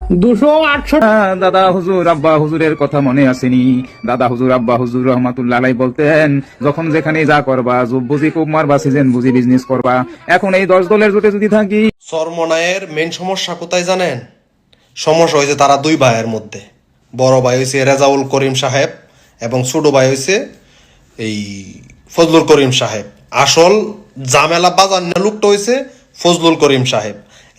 200 800। দাদা হুজুর আব্বা হুজুরের কথা মনে আসেনি? দাদা হুজুর আব্বা হুজুর রহমাতুল্লাহ আলাই বলতেন, যখন যেখানে যা করবা, বুঝি খুব মারবা, সিজন বুঝি বিজনেস করবা। এখন এই 10 দলের জোটে যদি থাকি। চরমনায়ের মেন সমস্যা কোথায় জানেন? সমস্যা হয়েছে তারা দুই ভাইয়ের মধ্যে। বড় ভাই হয়েছে রেজাউল করিম সাহেব এবং ছোট ভাই হয়েছে এই ফজলুল করিম সাহেব। আসল জামেলা বাজার লোকটা হয়েছে ফজলুল করিম সাহেব।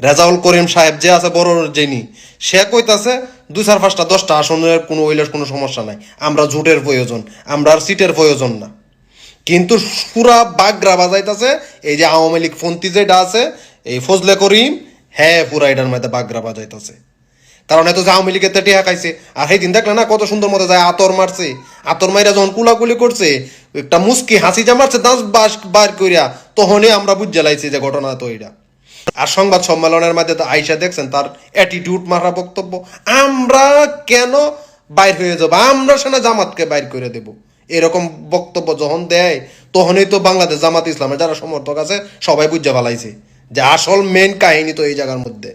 রেজাউল করিম সাহেব যে আছে বড় যিনি, সে কইতাছে 2-4-5টা 10টা আসনের কোনো ওইলার কোনো সমস্যা নাই, আমরা জোটের প্রয়োজন, আমরা আর সিটের প্রয়োজন না। কিন্তু পুরা বাগরা বাজাইতেছে এই যে আওয়ামী লীগ ফন্তি যেটা আছে এই ফজলে করিম, হ্যাঁ পুরা এটার মধ্যে বাগরা বাজাইতেছে। কারণ এত যে আওয়ামী লীগের টেটিয়া খাইছে, আর সেই দিন দেখলে না কত সুন্দর মতো যায় আতর মারছে, আতর মাইরা যখন কুলাকুলি করছে একটা মুস্কি হাসি যা মারছে দাঁত বাস বার করিয়া, তখনই আমরা বুঝে লাইছি যে ঘটনা তো এটা। আর সংবাদ সম্মেলনের মধ্যে তো আইসা দেখছেন তার অ্যাটিটিউড মারা বক্তব্য, আমরা কেন বাইর হয়ে যাবো, আমরা সেনা জামাতকে বাইর করে দেব, এরকম বক্তব্য যখন দেয় তখনই তো বাংলাদেশ জামাত ইসলামের যারা সমর্থক আছে সবাই বুঝে ফেলাইছে যে আসল মেন কাহিনী তো এই জায়গার মধ্যে।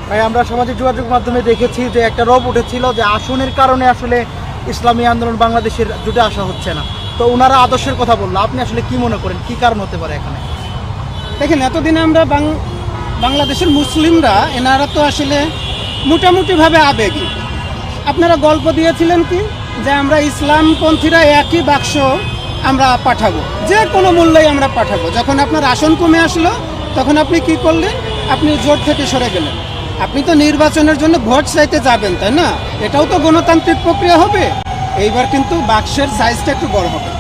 ভাই আমরা সামাজিক যোগাযোগ মাধ্যমে দেখেছি যে একটা রব উঠেছিল যে আসনের কারণে আসলে ইসলামী আন্দোলন বাংলাদেশের জুটে আসা হচ্ছে না। তো ওনারা আদর্শের কথা বললো, আপনি আসলে কি মনে করেন কি কারণ হতে পারে এখানে? দেখেন, এতদিনে আমরা বাংলাদেশের মুসলিমরা এনারা তো আসলে মোটামুটিভাবে আবেগী। আপনারা গল্প দিয়েছিলেন কি যে আমরা ইসলামপন্থীরা একই বাক্স আমরা পাঠাবো, যে কোনো মূল্যেই আমরা পাঠাবো। যখন আপনার আসন কমে আসলো তখন আপনি কি করলেন? আপনি জোট থেকে সরে গেলেন। আপনি তো নির্বাচনের জন্য ভোট চাইতে যাবেন, তাই না? এটাও তো গণতান্ত্রিক প্রক্রিয়া হবে। এইবার কিন্তু বাক্সের সাইজটা একটু বড় হবে।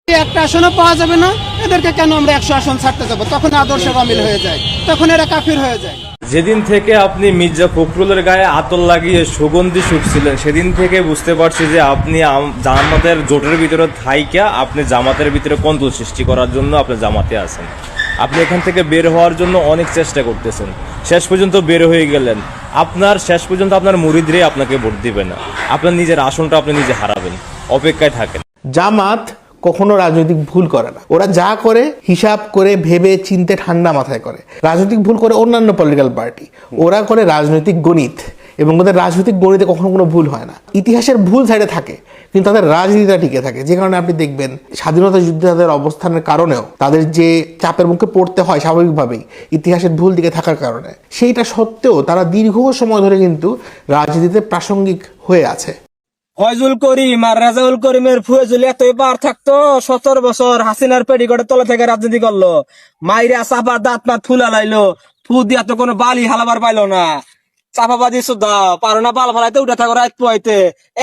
একটা আসনও পাওয়া যাবে না, এদেরকে কেন আমরা 100 আসন ছাড়তে যাবো? তখন আদর্শ অমিল হয়ে যায়, তখন এরা কাফির হয়ে যায়। যেদিন থেকে আপনি মির্জা ফখরুলের গায়ে আতর লাগিয়ে সুগন্ধি শুকছিলেন, সেদিন থেকে বুঝতে পারছি যে আপনি জামাতের জোটের ভিতরে থাইকা আপনি জামাতের ভিতরে কন্দল সৃষ্টি করার জন্য আপনি জামাতে আছেন। আপনি এখান থেকে বের হওয়ার জন্য অনেক চেষ্টা করতেছেন, শেষ পর্যন্ত বের হয়ে গেলেন। শেষ পর্যন্ত আপনার মুরিদরাই আপনাকে ভোট দিবে না, আপনার নিজের আসনটা আপনি নিজে হারাবেন। অপেক্ষায় থাকেন। জামাত কখনো রাজনৈতিক ভুল করে না। ওরা যা করে হিসাব করে ভেবে চিনতে ঠান্ডা মাথায় করে। রাজনৈতিক ভুল করে অন্যান্য পলিটিক্যাল পার্টি, ওরা করে রাজনৈতিক গণিত, এবং ওদের রাজনৈতিক গণিতে কখনো কোনো ভুল হয় না। ইতিহাসের ভুল সাইডে থাকে কিন্তু তাদের রাজনীতিটা টিকে থাকে, যে কারণে আপনি দেখবেন স্বাধীনতা যুদ্ধে তাদের অবস্থানের কারণেও তাদের যে চাপের মুখে পড়তে হয় স্বাভাবিকভাবেই ইতিহাসের ভুল দিকে থাকার কারণে, সেইটা সত্ত্বেও তারা দীর্ঘ সময় ধরে কিন্তু রাজনীতিতে প্রাসঙ্গিক হয়ে আছে। ফয়জুল করিম আর রেজাউল করিমের ফুয়েজুল এতই পার থাকতো, 17 বছর হাসিনার পেটিকোটের তলা থেকে রাজনীতি করলো, মাইরা চাপার দাঁত মাত ফুলা লাইলো, ফু দিয়া তো কোনো বালি হালাবার পাইলো না। চাপাবাজি সুদ্ধা পারো না, বাল ফালাইতে উঠে থাকো রাত পোয়াইতে।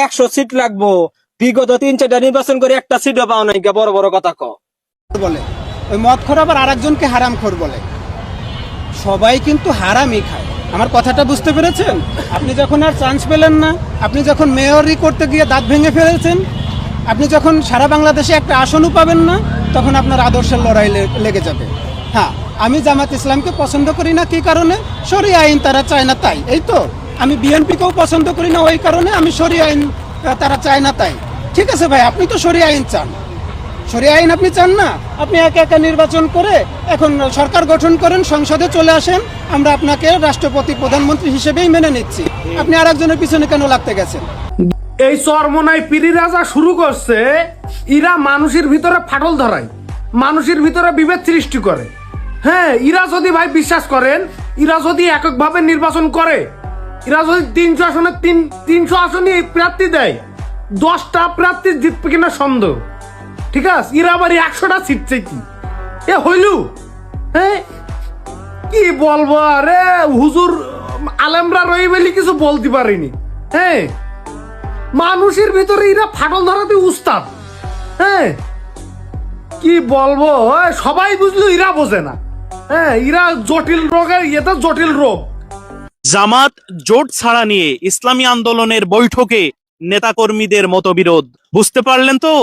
100 সিট লাগবো, বিগত 3-4টা নির্বাচন করে একটা সিটও পাও নাই, বড় বড় কথা বলে ওই মদ খোর আবার আরেকজনকে হারাম খোর বলে। সবাই কিন্তু হারামই খায়। আমার কথাটা বুঝতে পেরেছেন? আপনি যখন আর চান্স পেলেন না, আপনি যখন মেয়রি করতে গিয়ে দাঁত ভেঙে ফেলেছেন, আপনি যখন সারা বাংলাদেশে একটা আসনও পাবেন না, তখন আপনার আদর্শের লড়াই লেগে যাবে। হ্যাঁ, আমি জামাত ইসলামকে পছন্দ করি না, কি কারণে? শরিয়া আইন তারা চায় না তাই। এই তো আমি বিএনপিকেও পছন্দ করি না ওই কারণে, আমি শরিয়া আইন তারা চায় না তাই। ঠিক আছে ভাই, আপনি তো শরিয়া আইন চান, শরিয়া আইন আপনি চান না, আপনি একা একা নির্বাচন করে এখন সরকার গঠন করেন, সংসদে চলে আসেন, আমরা আপনাকে রাষ্ট্রপতি প্রধানমন্ত্রী হিসেবেই মেনে নিচ্ছি। আপনি আরেকজনের পিছনে কেন লাগতে গেছেন? এই চরমনাই পীরিরা যা শুরু করছে, ইরা মানুষের ভিতরে ফাটল ধরায়, মানুষের ভিতরে বিভেদ সৃষ্টি করে। হ্যাঁ, ইরা যদি ভাই বিশ্বাস করেন, ইরা যদি এককভাবে নির্বাচন করে, ইরা যদি 300 আসনে 300 আসনে প্রার্থী দেয়, 10টা প্রার্থী জিতবে কিনা সন্দেহ। ঠিক আছে, ইরা আবার 100টা সিট চাইতি, এ হইলু? হ্যাঁ, কি বলবো আরে হুজুর, আলেমরা রই বলি কিছু বলতে পারিনি। হ্যাঁ, মানুষের ভিতরে এরা ফাটল ধরাতে উস্তাদ। হ্যাঁ, কি বলবো, সবাই বুঝলো, এরা বোঝে না। হ্যাঁ, এরা জটিল রোগের, এটা জটিল রোগ। জামাত জোট ছাড়া নিয়ে ইসলামী আন্দোলনের বৈঠকে নেতাকর্মীদের মতবিরোধ। বুঝতে পারলেন তো,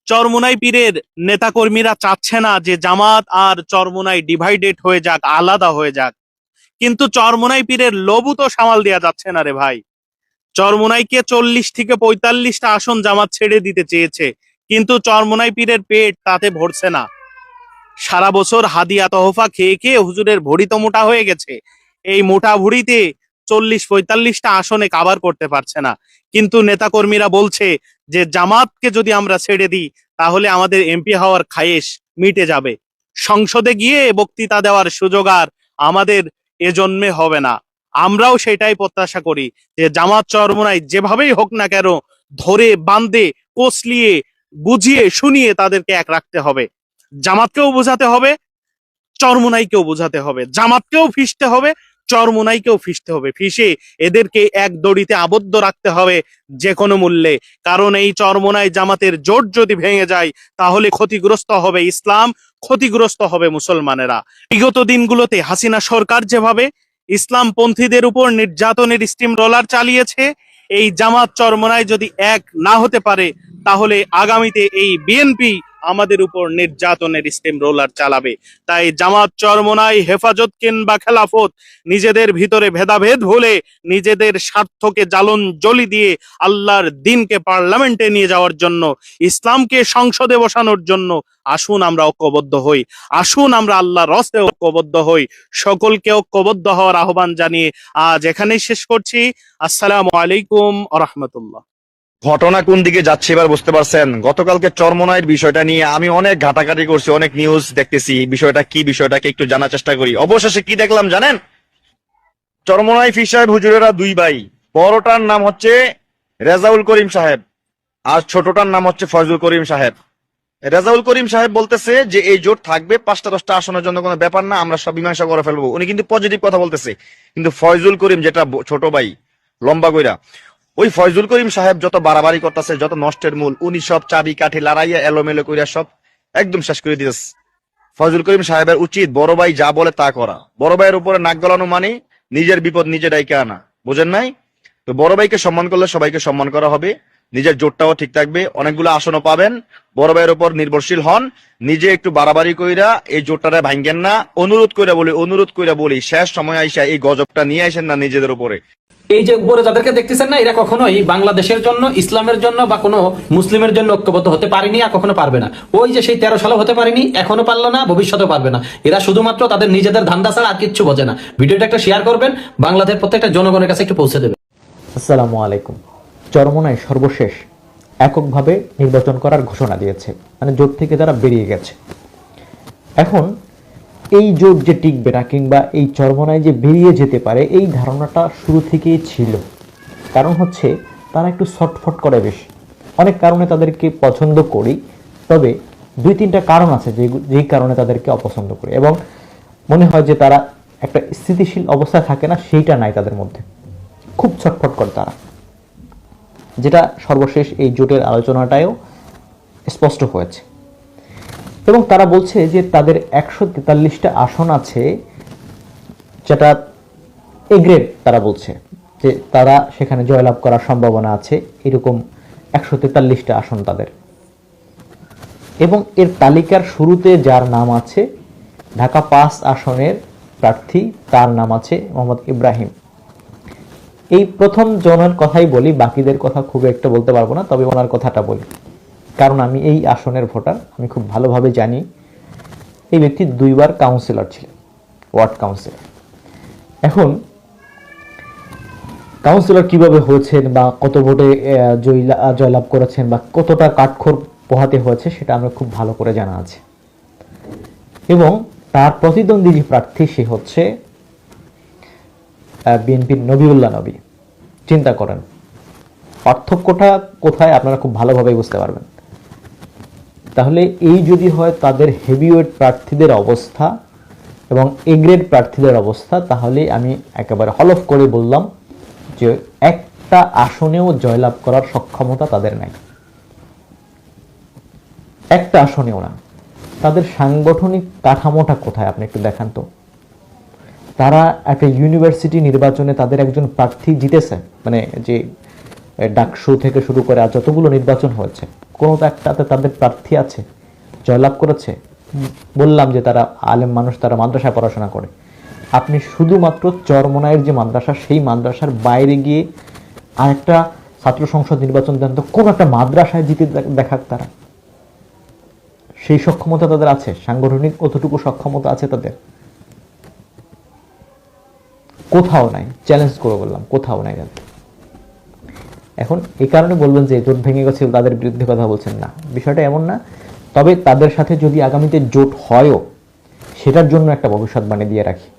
চরমোনাই পীরের নেতাকর্মীরা চাচ্ছে না যে জামাত আর চরমোনাই ডিভাইডেড হয়ে যাক, আলাদা হয়ে যাক। কিন্তু চরমোনাই পীরের লোভও তো সামাল দেওয়া যাচ্ছে না রে ভাই। চরমোনাইকে 40 থেকে 45টা আসন জামাত ছেড়ে দিতে চেয়েছে, কিন্তু চরমোনাই পীরের পেট তাতে ভরছে না। সারা বছর হাদিয়া তহফা খেয়ে খেয়ে হুজুরের ভুঁড়ি তো মোটা হয়ে গেছে। এই মোটা ভুঁড়িতে 40-45টা আসনে কাভার করতে পারছে না। কিন্তু নেতাকর্মীরা বলছে যে জামাতকে যদি আমরা ছেড়ে দিই তাহলে আমাদের এমপি হওয়ার খায়েশ মিটে যাবে, সংসদে গিয়ে বক্তৃতা দেওয়ার সুযোগ আর আমাদের এজন্মে হবে না। আমরাও সেটাই প্রত্যাশা করি যে জামাত চরমোনাই যেভাবেই হোক না কেন ধরে বান্ধে কোসলিয়ে বুঝিয়ে শুনিয়ে তাদেরকে এক রাখতে হবে। জামাতকেও বোঝাতে হবে, চরমোনাইকেও বোঝাতে হবে, জামাতকেও ফিসতে হবে, চরমোনাইকেও ফিসতে হবে। ফিসে এদেরকে এক দড়িতে আবদ্ধ রাখতে হবে যে কোনো মূল্যে। কারণ এই চরমোনাই জামাতের জোট যদি ভেঙে যায় তাহলে ক্ষতিগ্রস্ত হবে ইসলাম, ক্ষতিগ্রস্ত হবে মুসলমানেরা। বিগত দিনগুলোতে হাসিনা সরকার যেভাবে ইসলামপন্থীদের উপর নির্যাতনের স্টিম রোলার চালিয়েছে, এই জামাত চরমোনাই যদি এক না হতে পারে তাহলে আগামীতে এই বিএনপি আমাদের উপর নির্যাতনের স্টিম রোলার চালাবে। তাই জামাত চরমোনাই হেফাজত কিংবা খেলাফত নিজেদের ভিতরে ভেদাভেদ ভুলে নিজেদের স্বার্থকে জ্বালন জলি দিয়ে আল্লাহর দিনকে পার্লামেন্টে নিয়ে যাওয়ার জন্য, ইসলামকে সংসদে বসানোর জন্য আসুন আমরা ঐক্যবদ্ধ হই, আসুন আমরা আল্লাহর রাস্তায় ঐক্যবদ্ধ হই। সকলকে ঐক্যবদ্ধ হওয়ার আহ্বান জানিয়ে আজ এখানেই শেষ করছি। আসসালামু আলাইকুম ওয়া রাহমাতুল্লাহ। ঘটনা কোন দিকে যাচ্ছে এবার বুঝতে পারছেন? গতকালকে চরমোনাইয়ের বিষয়টা নিয়ে আমি অনেক ঘাটাঘাটি করছি, অনেক নিউজ দেখতেছি, বিষয়টা কি, বিষয়টাকে একটু জানার চেষ্টা করি। অবশেষে কি দেখলাম জানেন? চরমোনাই ফির সাহেব হুজুরেরা দুই ভাই, বড়টার নাম হচ্ছে রেজাউল করিম সাহেব আর ছোটটার নাম হচ্ছে ফয়জুল করিম সাহেব। রেজাউল করিম সাহেব বলতেছে যে এই জোট থাকবে 5টা-10টা আসনের জন্য কোনো ব্যাপার না, আমরা সব মীমাংসা করে ফেলবো। উনি কিন্তু পজিটিভ কথা বলতেছে। কিন্তু ফয়জুল করিম, যেটা ছোট ভাই লম্বা কইরা, ওই ফয়জুল করিম সাহেব যত বাড়াবাড়ি করতেছে, যত নষ্টের মূল, উনি সব চাবি কাঠি লড়াইয়া এলোমেলো কইরা সব একদম শেষ করে দিতেছে। ফয়জুল করিম সাহেবের উচিত বড় ভাই যা বলে তা করা। বড় ভাইয়ের উপরে নাক গলানো মানে নিজের বিপদ নিজে ডাইকে আনা, বুঝেন নাই? তো বড় ভাইকে সম্মান করলে সবাইকে সম্মান করা হবে, নিজের জোটটাও ঠিক থাকবে, অনেকগুলো আসনও পাবেন। বড় ভাইয়ের উপর নির্ভরশীল হন, নিজে একটু বাড়াবাড়ি কইরা এই জোটটারে ভাঙ্গেন না। অনুরোধ কইরা বলি শেষ সময় আইসা এই গজবটা নিয়ে আসেন না নিজেদের উপরে। এই যে উপরে যাদেরকে দেখতেছেন না, এরা কখনোই বাংলাদেশের জন্য, ইসলামের জন্য বা কোনো মুসলিমের জন্য ঐক্যবদ্ধ হতে পারেনি আর কখনো পারবে না। ওই যে সেই 13 সালে হতে পারেনি, এখনো পারলো না, ভবিষ্যতেও পারবে না। এরা শুধুমাত্র তাদের নিজেদের ধান্দা ছাড়া আর কিচ্ছু বোঝে না। ভিডিওটা একটা শেয়ার করবেন, বাংলাদেশের প্রত্যেকটা জনগণের কাছে একটু পৌঁছে দেবেন। আসসালামু আলাইকুম। চরমোনাই সর্বশেষ এককভাবে নির্বাচন করার ঘোষণা দিয়েছে, মানে জোট থেকে তারা বেরিয়ে গেছে। এখন এই জোট যে টিকবে না কিংবা এই চরমোনাই যে বেরিয়ে যেতে পারে, এই ধারণাটা শুরু থেকেই ছিল। কারণ হচ্ছে তারা একটু ছটফট করে বেশি। অনেক কারণে তাদেরকে পছন্দ করি, তবে 2-3টা কারণ আছে যেই কারণে তাদেরকে অপছন্দ করি, এবং মনে হয় যে তারা একটা স্থিতিশীল অবস্থায় থাকে না, সেইটা নাই তাদের মধ্যে। খুব ছটফট করে তারা, যেটা সর্বশেষ এই জোটের আলোচনাটায়ও স্পষ্ট হয়েছে। এবং তারা বলছে যে তাদের 143টা আসন আছে, যেটা এ গ্রেড। তারা বলছে যে তারা সেখানে জয়লাভ করার সম্ভাবনা আছে, এরকম 143টা আসন তাদের। এবং এর তালিকার শুরুতে যার নাম আছে ঢাকা 5 আসনের প্রার্থী, তার নাম আছে মোহাম্মদ ইব্রাহিম। এই প্রথম জনের কথাই বলি, বাকিদের কথা খুব একটা বলতে পারবো না, তবে ওনার কথাটা বলি। কারণ আমি এই আসনের ভোটার, আমি খুব ভালোভাবে জানি এই ব্যক্তি 2 বার কাউন্সিলর ছিলেন, ওয়ার্ড কাউন্সিলর। এখন কাউন্সিলর কিভাবে হয়েছেন বা কত ভোটে জয়লাভ করেছেন বা কতটা কাঠখড় পোহাতে হয়েছে সেটা আমরা খুব ভালো করে জানা আছে। এবং তার প্রতিদ্বন্দ্বী যে প্রার্থী সে হচ্ছে বিএনপির নবিউল্লাহ নবী। চিন্তা করেন পার্থক্যটা কোথায়, আপনারা খুব ভালোভাবে বুঝতে পারবেন। তাহলে এই যদি হয় তাদের হেভিওয়েট প্রার্থীদের অবস্থা এবং এ গ্রেড প্রার্থীদের অবস্থা, তাহলে আমি একেবারে হলফ করে বললাম যে একটা আসনেও জয়লাভ করার সক্ষমতা তাদের নাই, একটা আসনেও না। তাদের সাংগঠনিক কাঠামোটা কোথায় আপনি একটু দেখান তো। তারা একটা ইউনিভার্সিটি নির্বাচনে তাদের একজন প্রার্থী জিতেছে, মানে যে ডাকসু থেকে শুরু করে আর যতগুলো নির্বাচন হয়েছে কোনো তো একটাতে তাদের প্রার্থী আছে, জয়লাভ করেছে। বললাম যে তারা আলেম মানুষ, তারা মাদ্রাসায় পড়াশোনা করে। আপনি শুধুমাত্র চরমোনাইয়ের যে মাদ্রাসা, সেই মাদ্রাসার বাইরে গিয়ে আরেকটা ছাত্র সংসদ নির্বাচন দেন তো কোন একটা মাদ্রাসায় জিতে দেখাক তারা। সেই সক্ষমতা তাদের আছে, সাংগঠনিক কতটুকু সক্ষমতা আছে তাদের? কোথাও নাই। চ্যালেঞ্জ করে বললাম কোথাও নাই যাতে। এখন এই কারণে বলবেন যে জোট ভেঙে গেছে তাদের বিরুদ্ধে কথা বলছেন, না, বিষয়টা এমন না। তবে তাদের সাথে যদি আগামীতে জোট হয়ও সেটার জন্য একটা ভবিষ্যৎবাণী দিয়ে রাখি।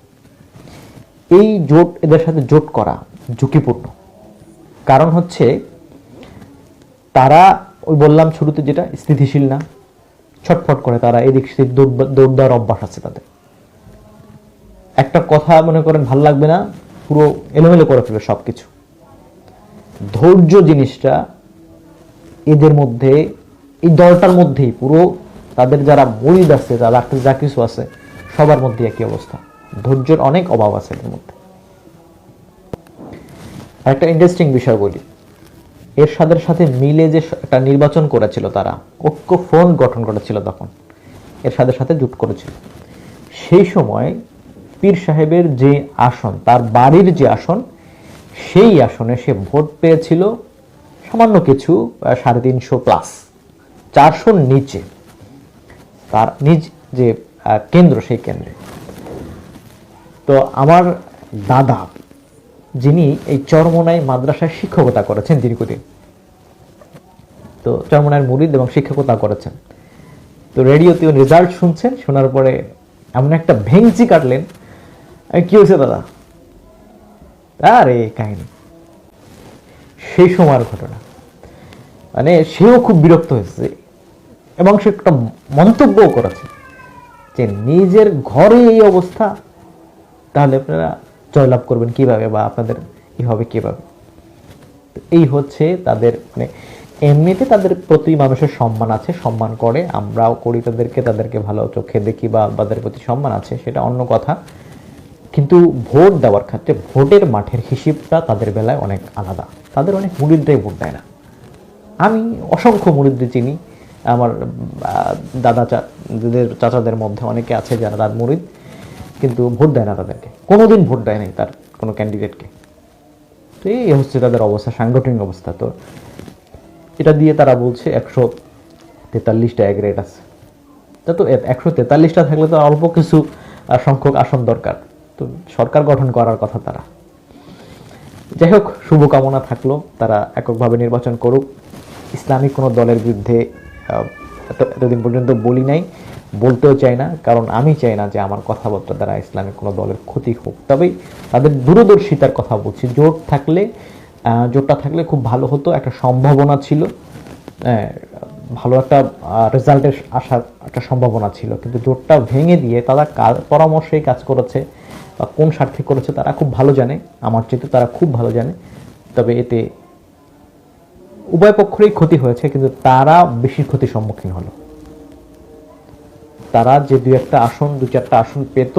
এই জোট, এদের সাথে জোট করা ঝুঁকিপূর্ণ। কারণ হচ্ছে তারা ওই বললাম শুরুতে যেটা স্থিতিশীল না, ছটফট করে, তারা এদিক সেদিক দৌড় দেওয়ার অভ্যাস আছে তাদের। একটা কথা মনে করেন ভাল লাগবে না, পুরো এলোমেলো করে ফেলবে সবকিছু। ধৈর্য জিনিসটা এদের মধ্যে, এই দলটার মধ্যেই পুরো তাদের যারা মুরিদ আছে, যারা যা কিছু আছে সবার মধ্যে একই অবস্থা, ধৈর্যের অনেক অভাব আছে এদের মধ্যে। একটা ইন্টারেস্টিং বিষয় বলি, এরশাদের সাথে মিলে যে একটা নির্বাচন করেছিল, তারা ঐক্য ফ্রন্ট গঠন করেছিল, তখন এরশাদের সাথে জোট করেছিল। সেই সময় পীর সাহেবের যে আসন, তার বাড়ির যে আসন, সেই আসনে সে ভোট পেয়েছিল সামান্য কিছু, 350+ 400 নিচে তার নিজ যে কেন্দ্র, সেই কেন্দ্রে। তো আমার দাদা, যিনি এই চরমোনাই মাদ্রাসায় শিক্ষকতা করেছেন দীর্ঘদিন, তো চরমোনাইয়ের মুরিদ এবং শিক্ষকতা করেছেন, তো রেডিওতে রেজাল্ট শুনছেন, শোনার পরে এমন একটা ভেঙচি কাটলেন, কি হয়েছে দাদা? আরে কাহিনী সেই সময়ের ঘটনা, মানে সেও খুব বিরক্ত হয়েছে এবং সে একটা মন্তব্যও করেছে যে নিজের ঘরে এই অবস্থা, তাহলে আপনারা জয়লাভ করবেন কিভাবে বা আপনাদের কি হবে কিভাবে? এই হচ্ছে তাদের, মানে এমনিতে তাদের প্রতি মানুষের সম্মান আছে, সম্মান করে, আমরাও করি তাদেরকে ভালো চোখে দেখি বা তাদের প্রতি সম্মান আছে, সেটা অন্য কথা। কিন্তু ভোট দেওয়ার ক্ষেত্রে ভোটের মাঠের হিসেবটা তাদের বেলায় অনেক আলাদা। তাদের অনেক মুরিদরাই ভোট দেয় না। আমি অসংখ্য মুরিদদের চিনি, আমার দাদা চাচাদের মধ্যে অনেকে আছে যারা তার মুরিদ, কিন্তু ভোট দেয় না তাদেরকে, কোনোদিন ভোট দেয় নাই তার কোনো ক্যান্ডিডেটকে। তো এই হচ্ছে তাদের অবস্থা, সাংগঠনিক অবস্থা। তো এটা দিয়ে তারা বলছে 143টা গ্রেড আছে। তো 143টা থাকলে তো অল্প কিছু সংখ্যক আসন দরকার, তো সরকার গঠন করার কথা তারা। যাই হোক, শুভকামনা থাকলো, তারা এককভাবে নির্বাচন করুক। ইসলামিক কোনো দলের বিরুদ্ধে এতদিন পর্যন্ত বলি নাই, বলতেও চাই না, কারণ আমি চাই না যে আমার কথাবার্তা দ্বারা ইসলামিক কোনো দলের ক্ষতি হোক। তবে তাদের দূরদর্শিতার কথা বলছি। জোটটা থাকলে খুব ভালো হতো, একটা সম্ভাবনা ছিল, ভালো একটা রেজাল্টের আসার একটা সম্ভাবনা ছিল। কিন্তু জোটটা ভেঙে দিয়ে তারা কার পরামর্শেই কাজ করেছে বা কোন স্বার্থে করেছে তারা খুব ভালো জানে, আমার চেয়ে তারা খুব ভালো জানে। তবে এতে উভয় পক্ষেরই ক্ষতি হয়েছে, কিন্তু তারা বেশি ক্ষতির সম্মুখীন হলো। তারা যে 2-4টা আসন পেত,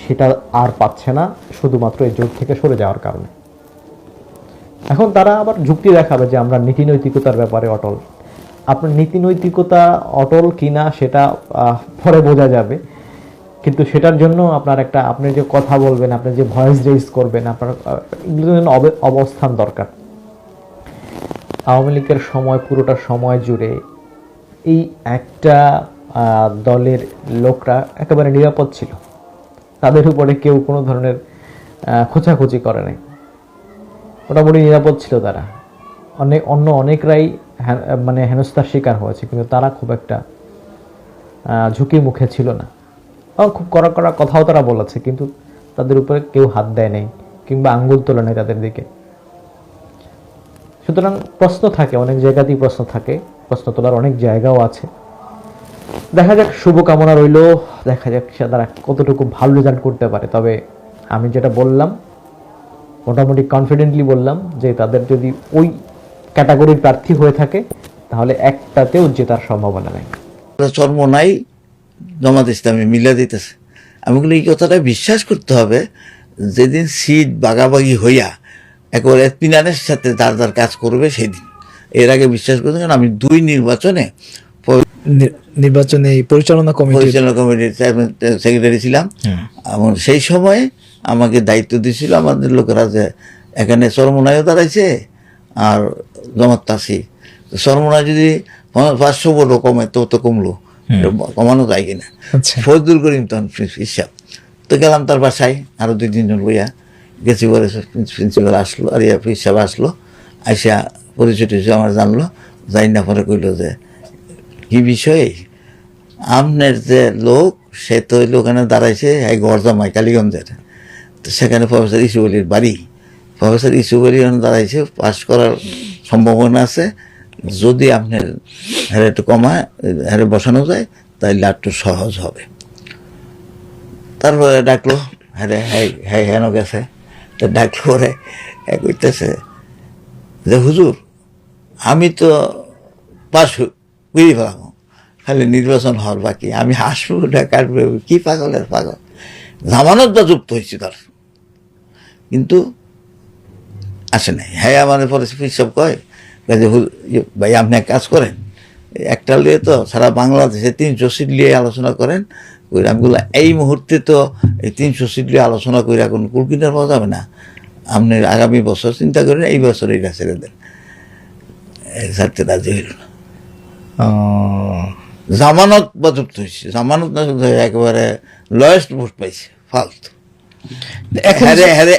সেটা আর পাচ্ছে না, শুধুমাত্র এই জোট থেকে সরে যাওয়ার কারণে। এখন তারা আবার যুক্তি দেখাবে যে আমরা নীতি নৈতিকতার ব্যাপারে অটল। আপনার নীতি নৈতিকতা অটল কিনা সেটা পরে বোঝা যাবে, কিন্তু সেটার জন্য আপনি যে কথা বলবেন, আপনি যে ভয়েস রেইজ করবেন, আপনার এগুলোর জন্য অবস্থান দরকার। আওয়ামী লীগের সময়, পুরোটা সময় জুড়ে এই একটা দলের লোকরা একেবারে নিরাপদ ছিল, তাদের উপরে কেউ কোনো ধরনের খোঁচাখুচি করে নাই, মোটামুটি নিরাপদ ছিল তারা। অনেকরাই মানে হেনস্থার শিকার হয়েছে, কিন্তু তারা খুব একটা ঝুঁকির মুখে ছিল না। খুব কড়া কড়া কথাও তারা বলেছে, কিন্তু তাদের উপরে কেউ হাত দেয় নাই কিংবা আঙ্গুল তোলে নাই তাদের দিকে। সুতরাং প্রশ্ন থাকে, অনেক জায়গাতেই প্রশ্ন থাকে, প্রশ্ন তোলার অনেক জায়গাও আছে। দেখা যাক, শুভকামনা রইল, দেখা যাক তারা কতটুকু ভালো রেজাল্ট করতে পারে। তবে আমি যেটা বললাম, মোটামুটি কনফিডেন্টলি বললাম যে তাদের যদি ওই ক্যাটাগরির প্রার্থী হয়ে থাকে তাহলে একটাতেও জেতার সম্ভাবনা নেই। চরমোনাই জামাত ইসলামী মিলে দিতেছে। আমি বলি এই কথাটা বিশ্বাস করতে হবে, যেদিন সিট বাগাবাগি হইয়া একেবারে পিনারের সাথে যার যার কাজ করবে সেদিন। এর আগে বিশ্বাস করতে, কারণ আমি 2 নির্বাচনে পরিচালনা কমিটির সেক্রেটারি ছিলাম, এবং সেই সময় আমাকে দায়িত্ব দিয়েছিল আমাদের লোকেরা যে এখানে চরমোনাইও দাঁড়াইছে আর জামাত তাসি, চরমোনাই যদি 500 ভোটও কমে তো কমলো, কমানো যায় কিনা। ফজলুল করিম তখন হিসাব তো গেলাম তার বাসায়, আরো 2-3 জন লইয়া গেছি, পরে প্রিন্সিপাল আসলো আর হিসাব আসলো, আইসা পরিচয় আমার জানলো, যাই না পরে কইল যে কি বিষয়ে আপনার যে লোক সে তো ওই ওখানে দাঁড়াইছে এই গরজামাই কালীগঞ্জের, তো সেখানে প্রফেসর ইসুফ আলীর বাড়ি, প্রফেসর ইসুফ আলী দাঁড়াইছে, পাস করার সম্ভাবনা আছে, যদি আপনার হ্যাঁ একটু কমায় হ্যাঁ বসানো যায় তাহলে একটু সহজ হবে। তারপরে ডাকলো, হ্যাঁ হ্যাঁ হ্যাঁ হেন গেছে, তো ডাকলো পরে কইতেছে যে হুজুর আমি তো পাস বুঝি পেলাম, খালি নির্বাচন হওয়ার বাকি, আমি হাসবো না কাটবো, কি পাগলের পাগল, জামানত বা যুক্ত হয়েছি তার, কিন্তু আসে নাই। হ্যাঁ আমাদের পরে সব কয় যে ভাই আপনি এক কাজ করেন, একটা লিয়ে তো সারা বাংলাদেশে 300 সিট লিয়ে আলোচনা করেন। আমি বললাম এই মুহূর্তে তো এই 300 সিট লিয়ে আলোচনা করে এখন কুলকিনার পাওয়া যাবে না, আপনি আগামী বছর চিন্তা করেন, এই বছর এটা ছেড়ে দেন। ছাড়তে রাজি হইল না, জামানত বা যুক্ত হয়েছে, জামানত না একেবারে লয়েস্ট ভোট পাইছে, ফালতু।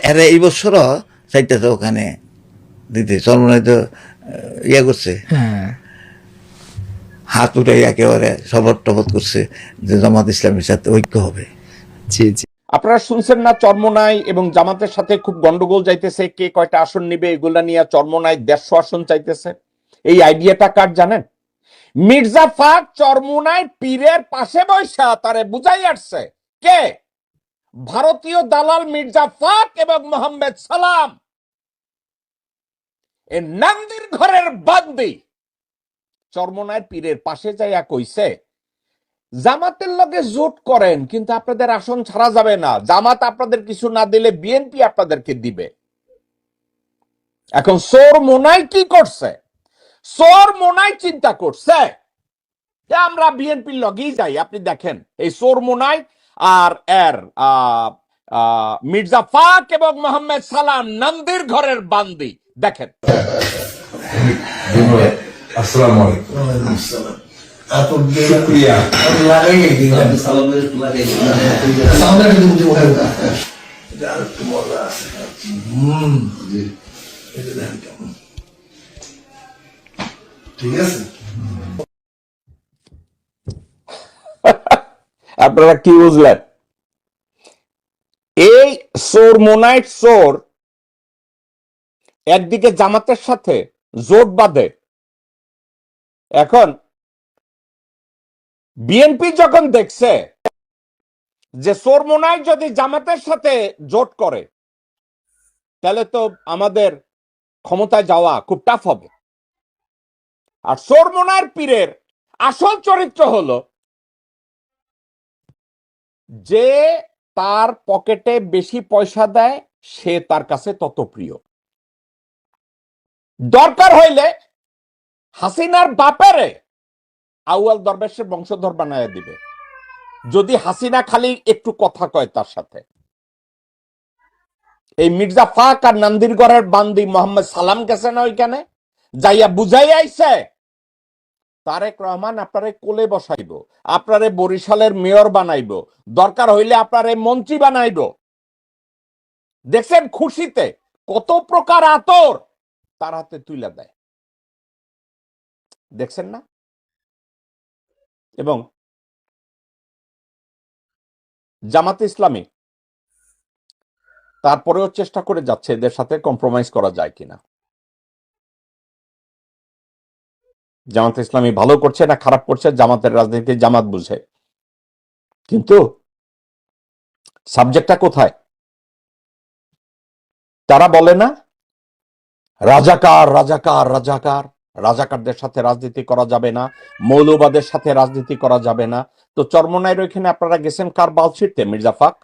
হ্যাঁ এই বছরও চাইতেছে ওখানে দিতে, চরমোনাই তো ইয়ে করছে, হাত উঠে একেবারে শপথ টপথ করছে যে জামাত ইসলামের সাথে ঐক্য হবে। জি জি। আপনারা শুনছেন না, চরমোনাই এবং জামাতের সাথে খুব গন্ডগোল যাইতেছে, কে কয়টা আসন নিবে এগুলা নিয়ে চরমোনাই 150 আসন চাইতেছে। এই আইডিয়াটা কার জানেন? মির্জা ফাক চরমোনাই পীরের পাশে বৈশা তারে বুঝাই আসছে কে? ভারতীয় দালাল মির্জা ফাক এবং মোহাম্মদ সালাম, এ নান্দির ঘরের বান্দি চরমোনাই পীরের পাশে যাইয়া কইছে জামাতের লগে জোট করেন, কিন্তু আপনাদের আসন ছাড়া যাবে না, জামাত আপনাদের কিছু না দিলে বিএনপি আপনাদেরকে দিবে। এখন চরমোনাই কি করছে? চরমোনাই চিন্তা করছে যে আমরা বিএনপির লগেই যাই। আপনি দেখেন এই চরমোনাই আর এর মির্জা ফাক এবং মোহাম্মদ সালাম নন্দির ঘরের বান্দি। দেখেন, আসসালামু আলাইকুম। শুকরিয়া। ঠিক আছে, আপনারা কি বুঝলেন? এই চরমোনাইট চোর একদিকে জামাতের সাথে জোট বাঁধে, এখন বিএনপি যখন দেখছে যে চরমোনাই যদি জামাতের সাথে জোট করে তাহলে তো আমাদের ক্ষমতায় যাওয়া খুব টাফ হবে। আর চরমোনাইয়ের পীরের আসল চরিত্র হলো যে তার পকেটে বেশি পয়সা দেয় সে তার কাছে তত প্রিয়। দরকার হইলে হাসিনার বাপেরে আউয়াল দরবেশের বংশধর বানায় দিবে যদি হাসিনা খালি একটু কথা কয় তার সাথে। এই মির্জা ফাক আর নন্দিরগড়ের বান্দি মোহাম্মদ সালাম গেছে না ওইখানে, যাইয়া বুঝাই আইছে তারেক রহমান আপনারে কোলে বসাইব, আপনারে বরিশালের মেয়র বানাইব, দরকার হইলে আপনারে মন্ত্রী বানাইব। দেখছেন খুশিতে কত প্রকার আতর তার হাতে তুলে দেয়, দেখছেন না? এবং জামাতে ইসলামী তারপরেও চেষ্টা করে যাচ্ছে এদের সাথে কম্প্রোমাইজ করা যায় কিনা। জামাতে ইসলামী ভালো করছে না খারাপ করছে, জামাতের রাজনীতি জামাত বুঝে, কিন্তু সাবজেক্টটা কোথায়? তারা বলে না রাজাকার রাজাকার রাজাকার, রাজাকারদের সাথে রাজনীতি করা যাবে না, মৌলবাদের সাথে রাজনীতি করা যাবে না। তো চরমনাইয়ের ওইখানে আপনারা গেছেন কার বাল ছিঁড়তে? মির্জা ফাক।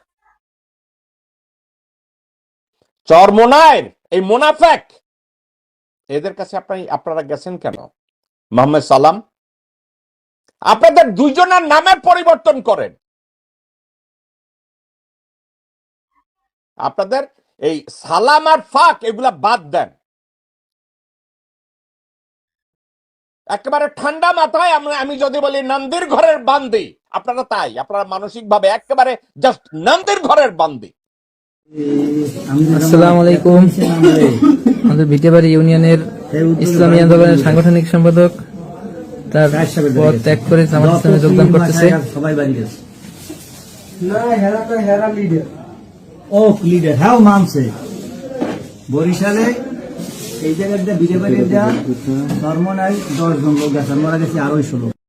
চরমনাইয়ের এই মুনাফেক এদের কাছে আপনারা গেছেন কেন? মোহাম্মদ সালাম, আপনাদের দুইজনের নামের পরিবর্তন করেন। আপনাদের এই সালাম আর ফাক এগুলা বাদ দেন। একেবারে ঠান্ডা মাথায় আমি যদি বলি নন্দির ঘরের বান্দি, আপনারা তাই, আপনারা মানসিক ভাবে একেবারে জাস্ট নন্দির ঘরের বান্দি। আসসালামু আলাইকুম। আমাদের ভিটেবাড়ি ইউনিয়নের ইসলামী আন্দোলনের সাংগঠনিক সম্পাদক তার পদ ত্যাগ করে জামাত ইসলামে যোগদান করতেছে। সবাই বাড়ি গেছে না, হেরা তো হেরা লিডার, ও লিডার হ্যাঁ মানছে। বরিশালে এই জায়গাটা ভিটেবাড়ির যা ধর্ম নাই 10 জন লোক গেছে, মারা গেছে 250 লোক।